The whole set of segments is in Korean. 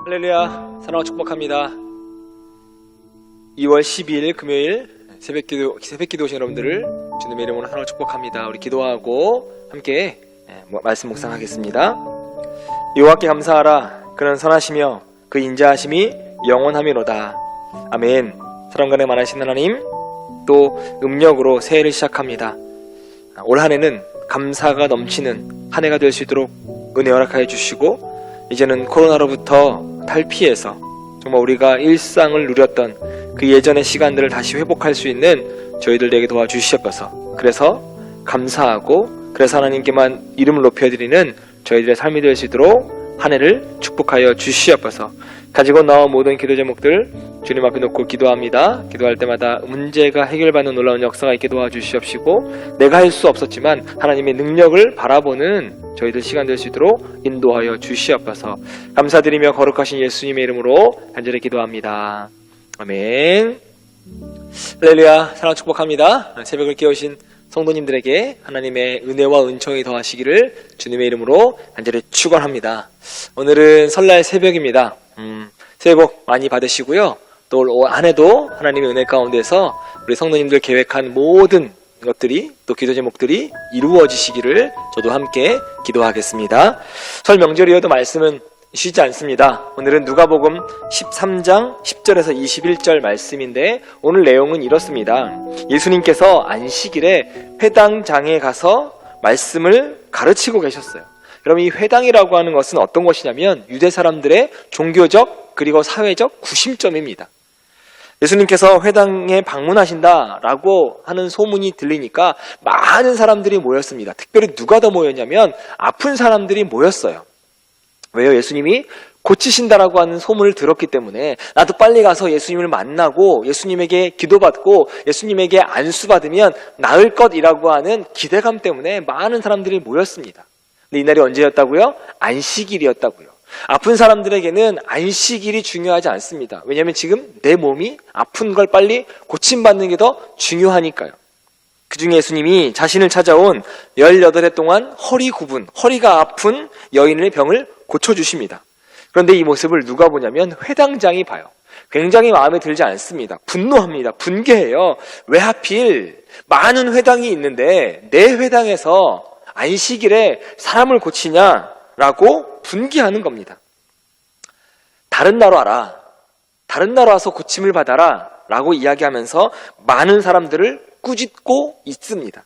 할렐루야, 사랑과 축복합니다. 2월 12일 금요일 새벽기도 오신 여러분들을 주님의 이름으로 하나로 축복합니다. 우리 기도하고 함께 말씀 묵상하겠습니다. 여호와께 감사하라. 그는 선하시며 그 인자하심이 영원하미로다. 아멘. 사랑과 내 많으신 하나님, 또 음력으로 새해를 시작합니다. 올 한해는 감사가 넘치는 한 해가 될 수 있도록 은혜 허락하여 주시고, 이제는 코로나로부터 탈피해서 정말 우리가 일상을 누렸던 그 예전의 시간들을 다시 회복할 수 있는 저희들에게 도와주시옵소서. 그래서 감사하고, 그래서 하나님께만 이름을 높여드리는 저희들의 삶이 될 수 있도록 한 해를 축복하여 주시옵소서. 가지고 나온 모든 기도 제목들 주님 앞에 놓고 기도합니다. 기도할 때마다 문제가 해결받는 놀라운 역사가 있게 도와주시옵시고, 내가 할 수 없었지만 하나님의 능력을 바라보는 저희들 시간 될 수 있도록 인도하여 주시옵소서. 감사드리며 거룩하신 예수님의 이름으로 간절히 기도합니다. 아멘. 할렐루야, 사랑 축복합니다. 새벽을 깨우신 성도님들에게 하나님의 은혜와 은총이 더하시기를 주님의 이름으로 간절히 축원합니다. 오늘은 설날 새벽입니다. 새해 복 많이 받으시고요. 또 올 한해도 하나님의 은혜 가운데서 우리 성도님들 계획한 모든 것들이, 또 기도 제목들이 이루어지시기를 저도 함께 기도하겠습니다. 설 명절이어도 말씀은 쉬지 않습니다. 오늘은 누가복음 13장 10절에서 21절 말씀인데, 오늘 내용은 이렇습니다. 예수님께서 안식일에 회당장에 가서 말씀을 가르치고 계셨어요. 그럼 이 회당이라고 하는 것은 어떤 것이냐면 유대 사람들의 종교적 그리고 사회적 구심점입니다. 예수님께서 회당에 방문하신다라고 하는 소문이 들리니까 많은 사람들이 모였습니다. 특별히 누가 더 모였냐면 아픈 사람들이 모였어요. 왜요? 예수님이 고치신다라고 하는 소문을 들었기 때문에 나도 빨리 가서 예수님을 만나고 예수님에게 기도받고 예수님에게 안수받으면 나을 것이라고 하는 기대감 때문에 많은 사람들이 모였습니다. 근데 이날이 언제였다고요? 안식일이었다고요. 아픈 사람들에게는 안식일이 중요하지 않습니다. 왜냐하면 지금 내 몸이 아픈 걸 빨리 고침받는 게 더 중요하니까요. 그 중에 예수님이 자신을 찾아온 18해 동안 허리가 아픈 여인의 병을 고쳐주십니다. 그런데 이 모습을 누가 보냐면 회당장이 봐요. 굉장히 마음에 들지 않습니다. 분노합니다. 분개해요. 왜 하필 많은 회당이 있는데 내 회당에서 안식일에 사람을 고치냐라고 분개하는 겁니다. 다른 나라 와라. 다른 나라 와서 고침을 받아라 라고 이야기하면서 많은 사람들을 꾸짖고 있습니다.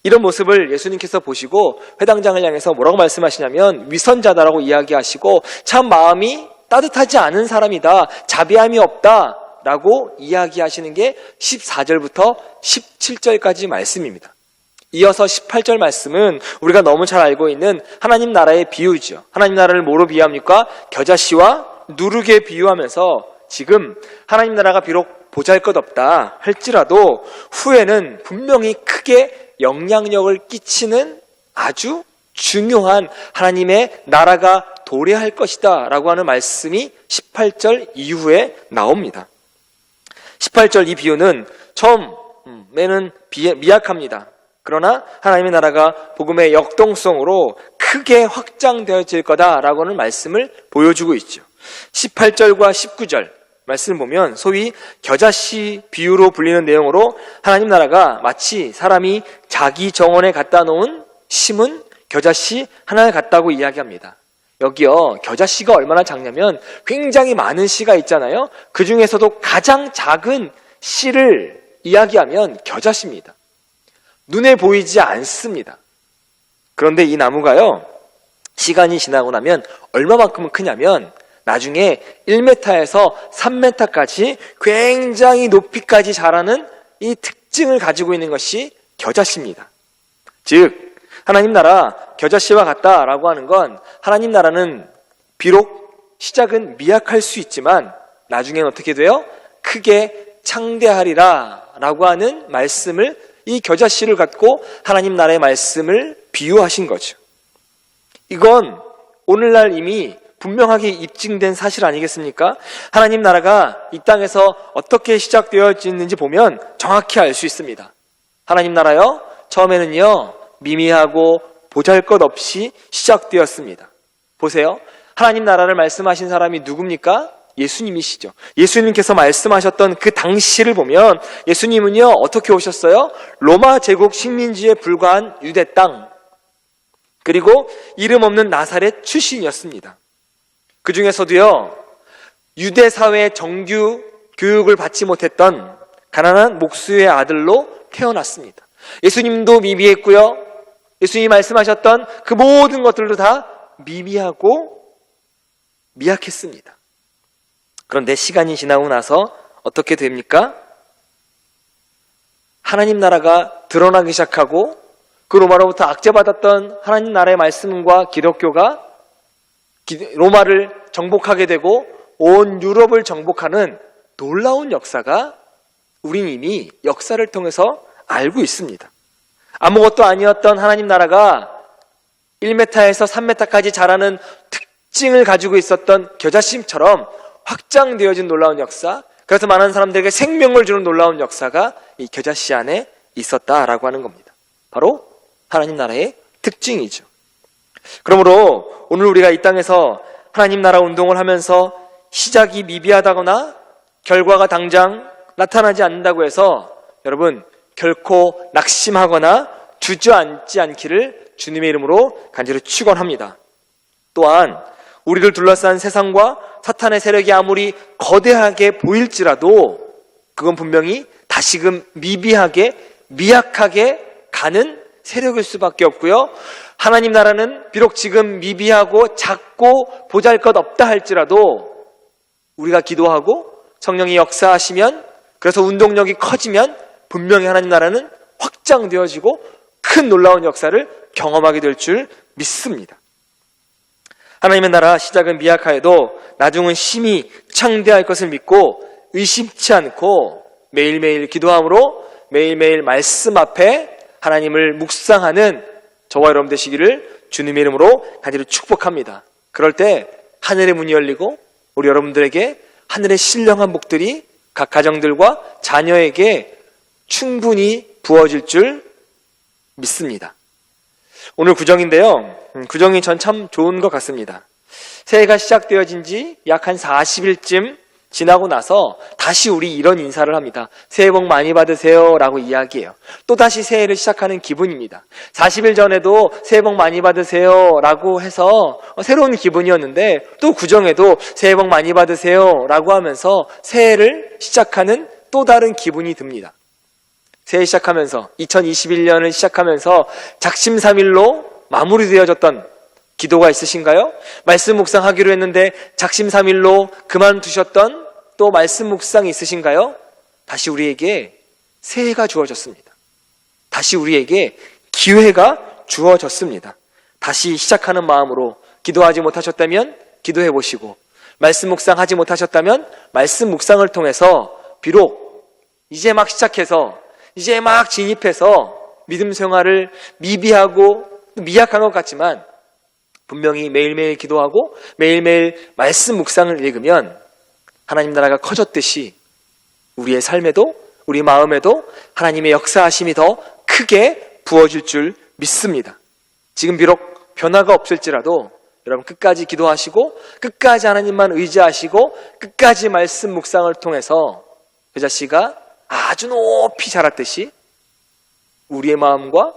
이런 모습을 예수님께서 보시고 회당장을 향해서 뭐라고 말씀하시냐면 위선자다라고 이야기하시고, 참 마음이 따뜻하지 않은 사람이다, 자비함이 없다 라고 이야기하시는 게 14절부터 17절까지 말씀입니다. 이어서 18절 말씀은 우리가 너무 잘 알고 있는 하나님 나라의 비유죠. 하나님 나라를 뭐로 비유합니까? 겨자씨와 누룩에 비유하면서 지금 하나님 나라가 비록 보잘것없다 할지라도 후에는 분명히 크게 영향력을 끼치는 아주 중요한 하나님의 나라가 도래할 것이다 라고 하는 말씀이 18절 이후에 나옵니다. 18절 이 비유는 처음에는 미약합니다. 그러나 하나님의 나라가 복음의 역동성으로 크게 확장되어질 거다라고 하는 말씀을 보여주고 있죠. 18절과 19절 말씀을 보면 소위 겨자씨 비유로 불리는 내용으로 하나님 나라가 마치 사람이 자기 정원에 갖다 놓은 심은 겨자씨 하나 같다고 이야기합니다. 여기요, 겨자씨가 얼마나 작냐면 굉장히 많은 씨가 있잖아요. 그 중에서도 가장 작은 씨를 이야기하면 겨자씨입니다. 눈에 보이지 않습니다. 그런데 이 나무가요, 시간이 지나고 나면 얼마만큼 크냐면 나중에 1m에서 3m까지 굉장히 높이까지 자라는 이 특징을 가지고 있는 것이 겨자씨입니다. 즉 하나님 나라 겨자씨와 같다라고 하는 건, 하나님 나라는 비록 시작은 미약할 수 있지만 나중에는 어떻게 돼요? 크게 창대하리라 라고 하는 말씀을, 이 겨자씨를 갖고 하나님 나라의 말씀을 비유하신 거죠. 이건 오늘날 이미 분명하게 입증된 사실 아니겠습니까? 하나님 나라가 이 땅에서 어떻게 시작되어지는지 보면 정확히 알 수 있습니다. 하나님 나라요, 처음에는요 미미하고 보잘것없이 시작되었습니다. 보세요. 하나님 나라를 말씀하신 사람이 누굽니까? 예수님이시죠. 예수님께서 말씀하셨던 그 당시를 보면 예수님은요, 어떻게 오셨어요? 로마 제국 식민지에 불과한 유대 땅, 그리고 이름 없는 나사렛 출신이었습니다. 그 중에서도요, 유대 사회의 정규 교육을 받지 못했던 가난한 목수의 아들로 태어났습니다. 예수님도 미비했고요, 예수님이 말씀하셨던 그 모든 것들도 다 미비하고 미약했습니다. 그런데 시간이 지나고 나서 어떻게 됩니까? 하나님 나라가 드러나기 시작하고 그 로마로부터 압제받았던 하나님 나라의 말씀과 기독교가 로마를 정복하게 되고 온 유럽을 정복하는 놀라운 역사가 우린 이미 역사를 통해서 알고 있습니다. 아무것도 아니었던 하나님 나라가 1m에서 3m까지 자라는 특징을 가지고 있었던 겨자씨처럼 확장되어진 놀라운 역사, 그래서 많은 사람들에게 생명을 주는 놀라운 역사가 이 겨자씨 안에 있었다라고 하는 겁니다. 바로 하나님 나라의 특징이죠. 그러므로 오늘 우리가 이 땅에서 하나님 나라 운동을 하면서 시작이 미비하다거나 결과가 당장 나타나지 않는다고 해서 여러분 결코 낙심하거나 주저앉지 않기를 주님의 이름으로 간절히 축원합니다. 또한 우리를 둘러싼 세상과 사탄의 세력이 아무리 거대하게 보일지라도 그건 분명히 다시금 미비하게 미약하게 가는 세력일 수밖에 없고요, 하나님 나라는 비록 지금 미비하고 작고 보잘것없다 할지라도 우리가 기도하고 성령이 역사하시면, 그래서 운동력이 커지면 분명히 하나님 나라는 확장되어지고 큰 놀라운 역사를 경험하게 될 줄 믿습니다. 하나님의 나라 시작은 미약하여도 나중은 심히 창대할 것을 믿고 의심치 않고 매일매일 기도함으로 매일매일 말씀 앞에 하나님을 묵상하는 저와 여러분 되시기를 주님의 이름으로 간절히 축복합니다. 그럴 때 하늘의 문이 열리고 우리 여러분들에게 하늘의 신령한 복들이 각 가정들과 자녀에게 충분히 부어질 줄 믿습니다. 오늘 구정인데요, 구정이 전 참 좋은 것 같습니다. 새해가 시작되어진 지 약 한 40일쯤 지나고 나서 다시 우리 이런 인사를 합니다. 새해 복 많이 받으세요 라고 이야기해요. 또다시 새해를 시작하는 기분입니다. 40일 전에도 새해 복 많이 받으세요 라고 해서 새로운 기분이었는데 또 구정에도 새해 복 많이 받으세요 라고 하면서 새해를 시작하는 또 다른 기분이 듭니다. 새해 시작하면서 2021년을 시작하면서 작심삼일로 마무리되어졌던 기도가 있으신가요? 말씀 묵상하기로 했는데 작심삼일로 그만두셨던 또 말씀 묵상이 있으신가요? 다시 우리에게 새해가 주어졌습니다. 다시 우리에게 기회가 주어졌습니다. 다시 시작하는 마음으로 기도하지 못하셨다면 기도해 보시고, 말씀 묵상하지 못하셨다면 말씀 묵상을 통해서 비록 이제 막 시작해서 이제 막 진입해서 믿음 생활을 미비하고 미약한 것 같지만 분명히 매일매일 기도하고 매일매일 말씀 묵상을 읽으면 하나님 나라가 커졌듯이 우리의 삶에도 우리 마음에도 하나님의 역사하심이 더 크게 부어질 줄 믿습니다. 지금 비록 변화가 없을지라도 여러분 끝까지 기도하시고 끝까지 하나님만 의지하시고 끝까지 말씀 묵상을 통해서 여자씨가 아주 높이 자랐듯이 우리의 마음과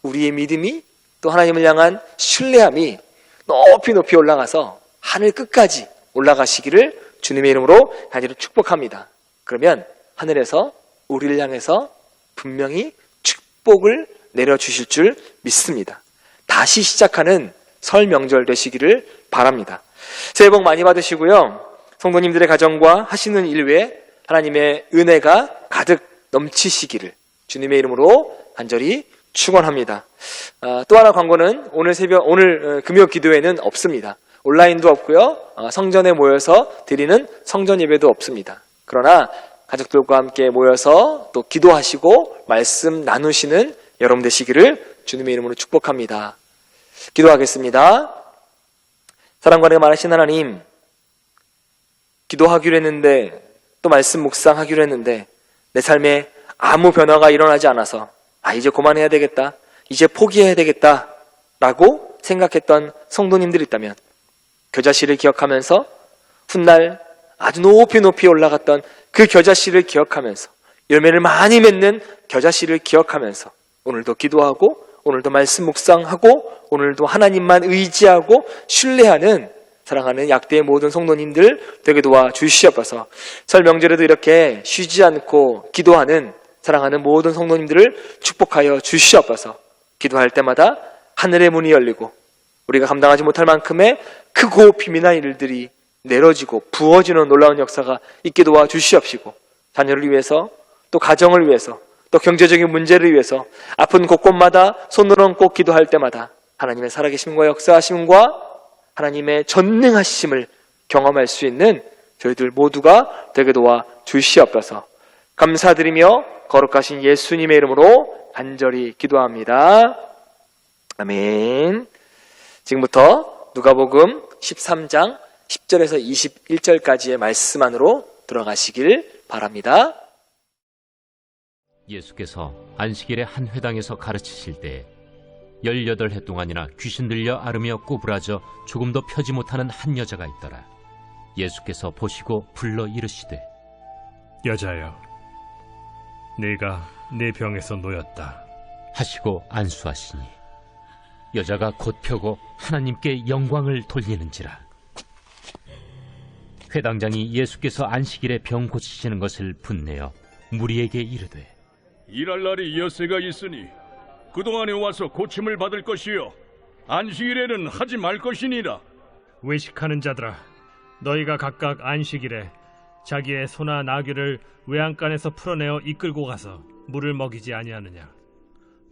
우리의 믿음이 또 하나님을 향한 신뢰함이 높이 높이 올라가서 하늘 끝까지 올라가시기를 주님의 이름으로 간절히 축복합니다. 그러면 하늘에서 우리를 향해서 분명히 축복을 내려주실 줄 믿습니다. 다시 시작하는 설 명절 되시기를 바랍니다. 새해 복 많이 받으시고요, 성도님들의 가정과 하시는 일 외에 하나님의 은혜가 가득 넘치시기를 주님의 이름으로 간절히 축원합니다. 또 하나 광고는 오늘 금요 기도회는 없습니다. 온라인도 없고요, 성전에 모여서 드리는 성전 예배도 없습니다. 그러나 가족들과 함께 모여서 또 기도하시고 말씀 나누시는 여러분 되시기를 주님의 이름으로 축복합니다. 기도하겠습니다. 사랑과 은혜가 많으신 하나님, 기도하기로 했는데 또 말씀 묵상하기로 했는데 내 삶에 아무 변화가 일어나지 않아서 이제 그만해야 되겠다, 이제 포기해야 되겠다 라고 생각했던 성도님들이 있다면 겨자씨를 기억하면서 훗날 아주 높이 높이 올라갔던 그 겨자씨를 기억하면서 열매를 많이 맺는 겨자씨를 기억하면서 오늘도 기도하고 오늘도 말씀 묵상하고 오늘도 하나님만 의지하고 신뢰하는 사랑하는 약대의 모든 성도님들 되게 도와주시옵소서. 설 명절에도 이렇게 쉬지 않고 기도하는 사랑하는 모든 성도님들을 축복하여 주시옵소서. 기도할 때마다 하늘의 문이 열리고 우리가 감당하지 못할 만큼의 크고 비밀한 일들이 내려지고 부어지는 놀라운 역사가 있게 도와주시옵시고 자녀를 위해서 또 가정을 위해서 또 경제적인 문제를 위해서 아픈 곳곳마다 손을 얹고 기도할 때마다 하나님의 살아계심과 역사하심과 하나님의 전능하심을 경험할 수 있는 저희들 모두가 되게 도와주시옵소서. 감사드리며 거룩하신 예수님의 이름으로 간절히 기도합니다. 아멘. 지금부터 누가복음 13장 10절에서 21절까지의 말씀 안으로 들어가시길 바랍니다. 예수께서 안식일에 한 회당에서 가르치실 때 18해 동안이나 귀신 들려 앓으며 꼬부라져 조금도 펴지 못하는 한 여자가 있더라. 예수께서 보시고 불러 이르시되 여자여, 네가 네 병에서 놓였다 하시고 안수하시니 여자가 곧 펴고 하나님께 영광을 돌리는지라. 회당장이 예수께서 안식일에 병 고치시는 것을 분내어 무리에게 이르되 일할 날이 엿새가 있으니 그동안에 와서 고침을 받을 것이요 안식일에는 하지 말 것이니라. 외식하는 자들아, 너희가 각각 안식일에 자기의 소나 나귀를 외양간에서 풀어내어 이끌고 가서 물을 먹이지 아니하느냐.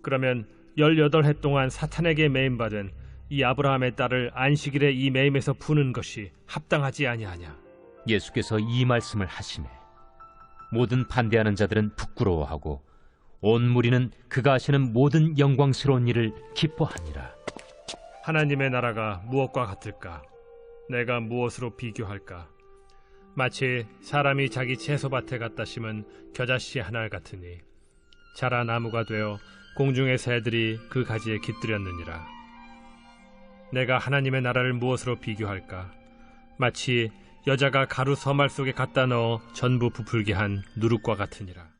그러면 18해 동안 사탄에게 매임받은 이 아브라함의 딸을 안식일에 이 매임에서 푸는 것이 합당하지 아니하냐. 예수께서 이 말씀을 하시매 모든 반대하는 자들은 부끄러워하고 온 무리는 그가 하시는 모든 영광스러운 일을 기뻐하니라. 하나님의 나라가 무엇과 같을까? 내가 무엇으로 비교할까? 마치 사람이 자기 채소밭에 갖다 심은 겨자씨 하나 같으니 자라 나무가 되어 공중의 새들이 그 가지에 깃들였느니라. 내가 하나님의 나라를 무엇으로 비교할까? 마치 여자가 가루 서말 속에 갖다 넣어 전부 부풀게 한 누룩과 같으니라.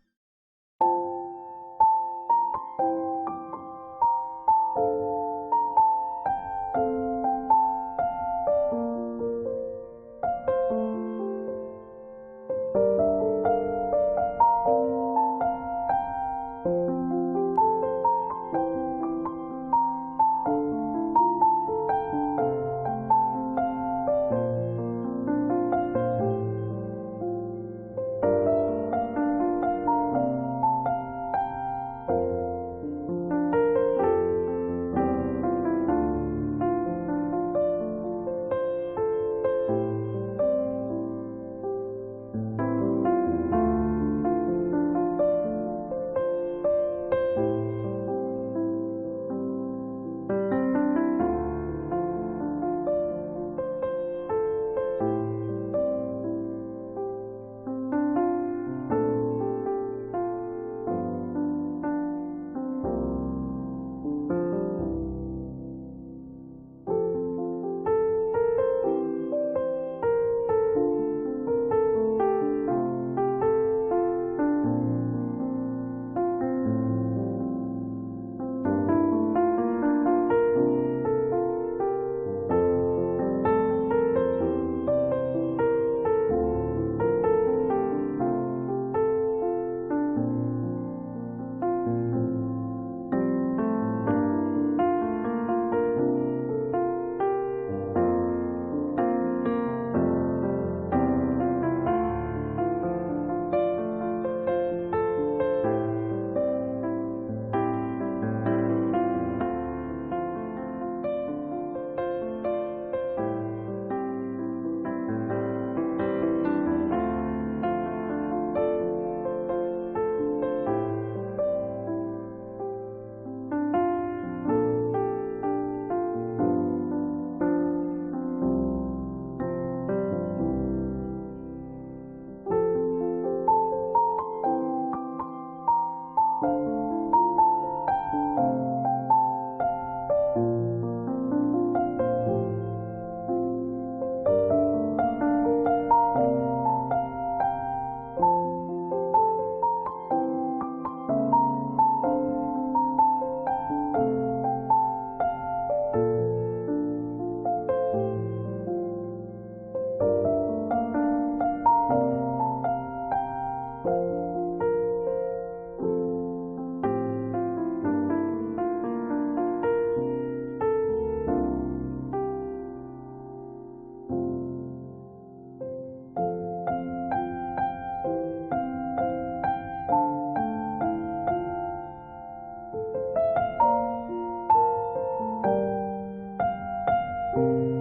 아멘.